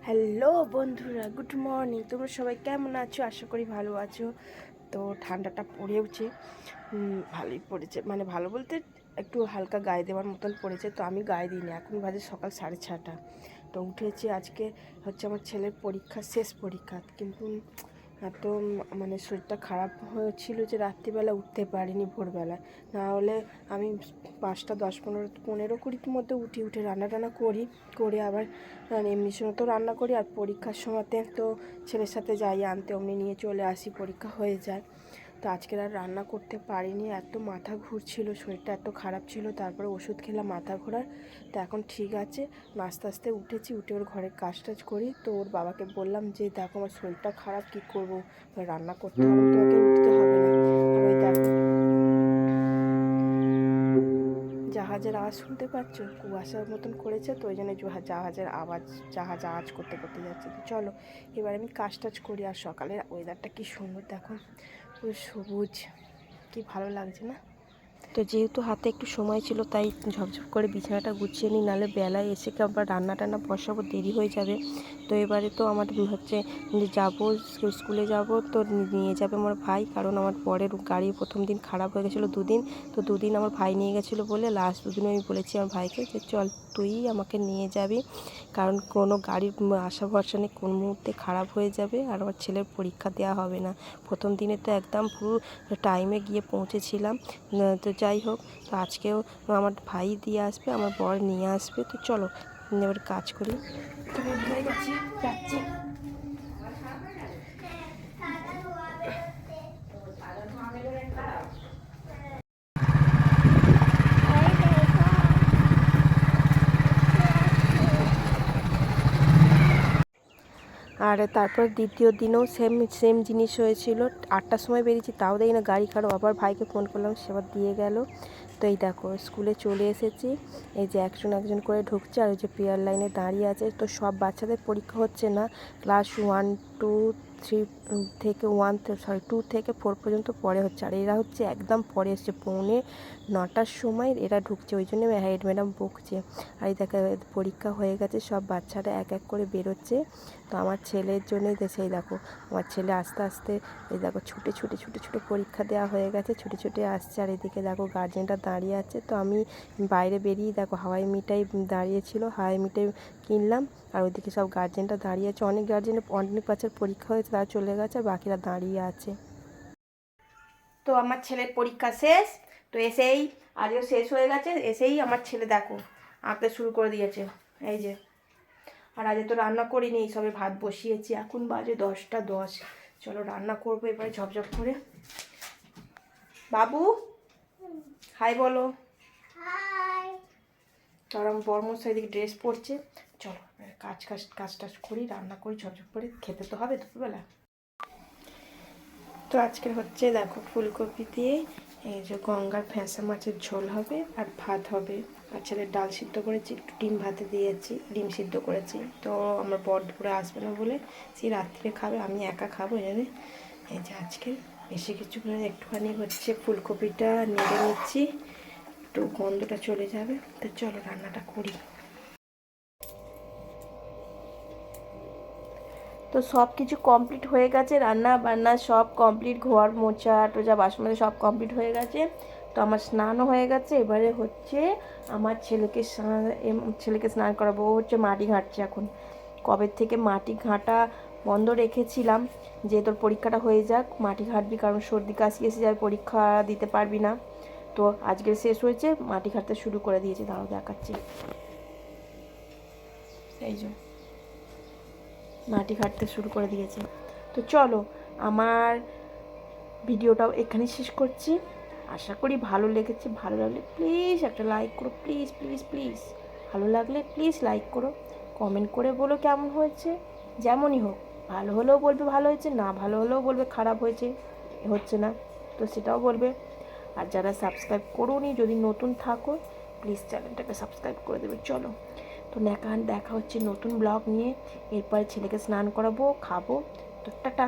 Hello বন্ধুরা, good morning. তোমরা সবাই কেমন আছো? আশা করি ভালো আছো। তো ঠান্ডাটা পড়েওছে, ভালোই পড়েছে, মানে ভালো বলতে একটু হালকা গায়ে দেওয়ার মতন পড়েছে। তো আমি গায়ে দিইনি, এখন বাজে সকাল 6:30। তো উঠেছি, আজকে হচ্ছে আমার ছেলের পরীক্ষা, শেষ পরীক্ষা। কিন্তু এত মানে শরীরটা খারাপ হয়েছিল যে রাত্রিবেলা উঠতে পারিনি ভোরবেলায়। না হলে আমি 5টা 10 15 20 মধ্যে উঠে রান্না টান্না করে আবার এমনি সময় তো রান্না করি, আর পরীক্ষার সময়তে তো ছেলের সাথে যাই আনতে, অমনি নিয়ে চলে আসি, পরীক্ষা হয়ে যায়। তো আজকের আর রান্না করতে পারিনি, এত মাথা ঘুরছিল, শরীরটা এত খারাপ ছিল। তারপরে ওষুধ খেলাম মাথা ঘোরার। তো এখন ঠিক আছে, আস্তে আস্তে উঠেছি, উঠে ওর ঘরের কাজ টাজ করি। তো ওর বাবাকে বললাম যে দেখো আমার শরীরটা খারাপ, কী করবো, রান্না করতে হবে, তোমাকে উঠতে হবে না। আর ওই দেখো জাহাজের আওয়াজ শুনতে পাচ্ছ, কুয়াশার মতন করেছে, তো ওই জন্য জাহাজের আওয়াজ, জাহাজ করতে করতে যাচ্ছে। তো চলো এবার আমি কাজ টাজ করি। আর সকালের ওয়েদারটা কি সুন্দর দেখো, পুরো সবুজ, কি ভালো লাগছে না? তো যেহেতু হাতে একটু সময় ছিল, তাই ঝপঝপ করে বিছানাটা গুছিয়ে নিই, নাহলে বেলায় এসে আবার রান্না টান্না বসাবো, দেরি হয়ে যাবে। তো এবারে তো আমার হচ্ছে যাবো, স্কুলে যাব, তো নিয়ে যাবে আমার ভাই, কারণ আমার বরের গাড়ি প্রথম দিন খারাপ হয়ে গেছিলো 2 দিন। তো 2 দিন আমার ভাই নিয়ে গেছিলো বলে লাস্ট 2 দিন আমি বলেছি আমার ভাইকে যে চল তুই আমাকে নিয়ে যাবি, কারণ কোনো গাড়ির আশা ভরসা নেই, কোন মুহূর্তে খারাপ হয়ে যাবে, আর আমার ছেলের পরীক্ষা দেওয়া হবে না। প্রথম দিনে তো একদম পুরো টাইমে গিয়ে পৌঁছেছিলাম। তো যাই হোক, তো আজকেও আমার ভাই দিয়ে আসবে, আমার বর নিয়ে আসবে। তো চলো এবার কাজ করি। তো রেডি হয়ে গেছি, যাচ্ছি। আর তারপর দ্বিতীয় দিনেও সেম জিনিস হয়েছিল। 8টার সময় বেরিয়েছি, তাও দেখি না গাড়ি খারাপ। আবার ভাইকে ফোন করলাম, সে আবার দিয়ে গেল। তো এই দেখো স্কুলে চলে এসেছি, এই যে একজন একজন করে ঢুকছে, আর ওই যে পিয়ার লাইনে দাঁড়িয়ে আছে। তো সব বাচ্চাদের পরীক্ষা হচ্ছে না, ক্লাস 1 2 3 থেকে 2 থেকে 4 পর্যন্ত পরে হচ্ছে, আর এরা হচ্ছে একদম পরে এসছে, 8:45-9টার সময় এরা ঢুকছে। ওই জন্য হেড ম্যাডাম বকছে। আর এই দেখো পরীক্ষা হয়ে গেছে, সব বাচ্চারা এক এক করে বেরোচ্ছে। তো আমার ছেলের জন্যই সেই দেখো আমার ছেলে আস্তে আস্তে এই দেখো ছুটে পরীক্ষা দেওয়া হয়ে গেছে, ছুটে আসছে। আর এদিকে দেখো গার্জেনটা দাঁড়িয়ে আছে। তো আমি বাইরে বেরিয়ে দেখো হাওয়াই মিঠাই দাঁড়িয়েছিল, হাওয়াই মিঠাই কিনলাম। আর ওইদিকে সব গার্জেনটা দাঁড়িয়ে আছে, অনেক গার্জেনের অনেক বাচ্চার পরীক্ষা হয়েছে, তারা চলে গেছে, আর বাকিরা দাঁড়িয়ে আছে। তো আমার ছেলের পরীক্ষা শেষ, তো এসেই আজও শেষ হয়ে গেছে, এসেই আমার ছেলে দেখো আঁকতে শুরু করে দিয়েছে, এই যে। আর আজ তো রান্না করিনি, সবে ভাত বসিয়েছি, এখন বাজে 10টা 10। চলো রান্না করবো এবারে ঝপঝপ করে। বাবু হাই বলো। আর আমার বর্মশাই দিকে ড্রেস পরছে। চলো কাজ টাজ করি, রান্না করি ঝপঝপ করে, খেতে তো হবে দুপুরবেলা। তো আজকে হচ্ছে দেখো ফুলকপি দিয়ে এই যে গঙ্গার ফ্যাঁসা মাছের ঝোল হবে, আর ভাত হবে। আর ছেলের ডাল সিদ্ধ করেছি, একটু ডিম ভাতে দিয়েছি, ডিম সিদ্ধ করেছি। তো আমার বর দুপুরে আসবে না বলে সেই রাত্রে খাবে, আমি একা খাবো, এই জন্য এই যে আজকে বেশি কিছু করে একটুখানি হচ্ছে ফুলকপিটা নেড়ে নিচ্ছি, একটু গন্ধটা চলে যাবে। তো চলো রান্নাটা করি। তো সব কিছু কমপ্লিট হয়ে গেছে, রান্না বান্না সব কমপ্লিট, ঘর মোছা টোচা বাসন মাজা সব কমপ্লিট হয়ে গেছে। তো আমার স্নানও হয়ে গেছে, এবারে হচ্ছে আমার ছেলেকে স্নান করাবো। ও হচ্ছে মাটি ঘাঁটছে এখন, কবে থেকে মাটি ঘাঁটা বন্ধ রেখেছিলাম, যে তোর পরীক্ষাটা হয়ে যাক মাটি ঘাঁটবি, কারণ সর্দি কাশি এসে যাবে, পরীক্ষা দিতে পারবি না। তো আজকে শেষ হয়েছে, মাটি ঘাঁটতে শুরু করে দিয়েছে, তাও দেখাচ্ছি, এই যে মাটি ঘাঁটতে শুরু করে দিয়েছে। তো চলো আমার ভিডিওটাও এখানে শেষ করছি, আশা করি ভালো লেগেছে। ভালো লাগলে প্লিজ একটা লাইক করো, প্লিজ প্লিজ প্লিজ। ভালো লাগলে প্লিজ লাইক করো, কমেন্ট করে বলো কেমন হয়েছে, যেমনই হোক, ভালো হলেও বলবে ভালো হয়েছে, না ভালো হলেও বলবে খারাপ হয়েছে, হচ্ছে না, তো সেটাও বলবে। আর যারা সাবস্ক্রাইব করোনি, যদি নতুন থাকো প্লিজ চ্যানেলটাকে সাবস্ক্রাইব করে দেবে। চলো তো দেখা হচ্ছে নতুন ব্লগ নিয়ে, এরপরে ছেলেকে স্নান করাবো, খাবো। তো টাটা।